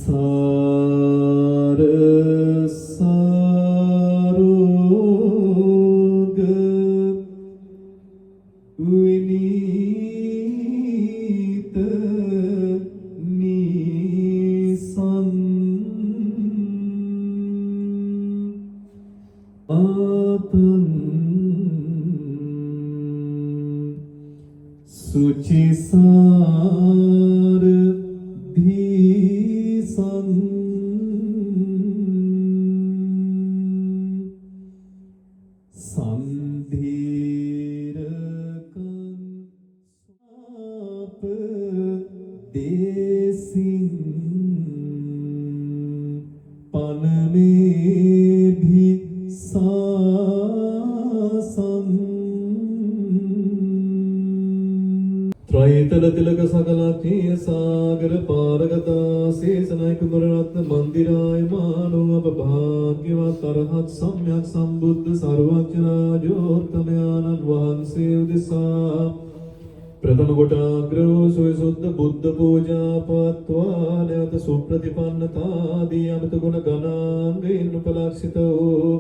සංසාර සරෝග විනීත නිසං ආතං සුචිසාර ධීසං සන්ධීරකං සාප දේසින් පනමේ භික්ඛාසං त्रयतल तिलक सकलाख्य सागर पारगता शेषनाय कुमररत्न मंदिराय मानो अपभाग्यवत् अरहत सम्यक संबुद्ध सर्वज्ञराजोत्तमयानन वහන්සේ උදෙසා ප්‍රථම කොටාග්‍රෝ සුවිසුද්ධ බුද්ධ පූජා පත්වා නැවත සුප්‍රතිපන්නතාදී අමත ගුණ ගණාංගයෙන් උපලක්ෂිත වූ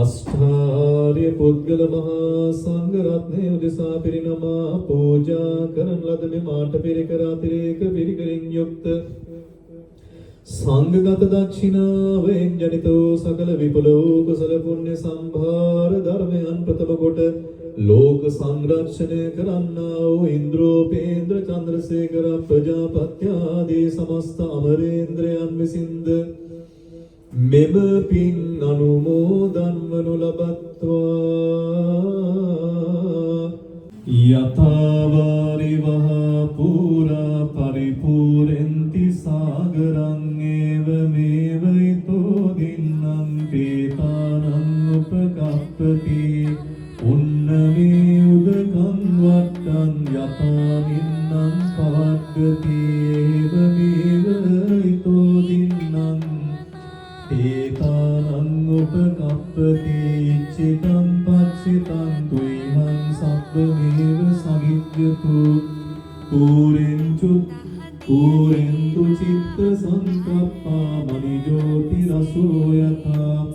අෂ්ඨාර්ය පුද්ගල මහා සංඝ රත්නය උදෙසා පිරිනමා පූජා කරන ලද මෙම ආටපිරිකර අතිරේක පිරිකරින් යුක්ත සංඝගත දක්ෂිනාවෙන් ජනිත වූ සකල විපුල වූ කුසල පුණ්‍ය සම්භාර ධර්මයන් ප්‍රථම කොට ලෝක සංරක්ෂණය කරන්නා වූ ඉන්ද්‍රෝපේන්ද්‍ර චන්ද්‍රසේකර ප්‍රජාපති ආදී සමස්ත අමරේන්ද්‍රයන් විසින්ද මෙම පින් අනුමෝදන් වනු ලබත්වා යථාවාරි වහා පුරා පරිපූර්ණති සාගරං ඒව මේව ඊතෝ දින්නම් පීතානං උපකප්පති උන්නමේ උදකං වට්ටං යතානින්නම් පවග්ගති ඒව මේව ඊතෝ දින්නම් ඒතානං උපකප්පති ඉච්ඡිතං පච්චිතං තුයිහං සබ්බමේව සමිජ්ජතු පූරෙන්තු චිත්ත සංකප්පා මනිජෝති රසෝ යථා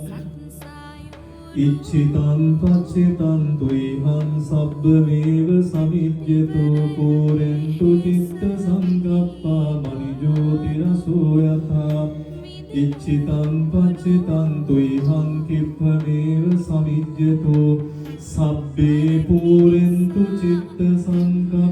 ඉච්ඡිතං පච්චිතං තුයිහං සබ්බමේව සමිජ්ජතු පූරෙන්තු චිත්ත සංකප්පා මනිජෝති රසෝ යථා ඉච්ඡිතං පච්චිතං තුයිහං කිප්පමේව සමිජ්ජතු සබ්බේ පූරෙන්තු චිත්ත සංකප්පා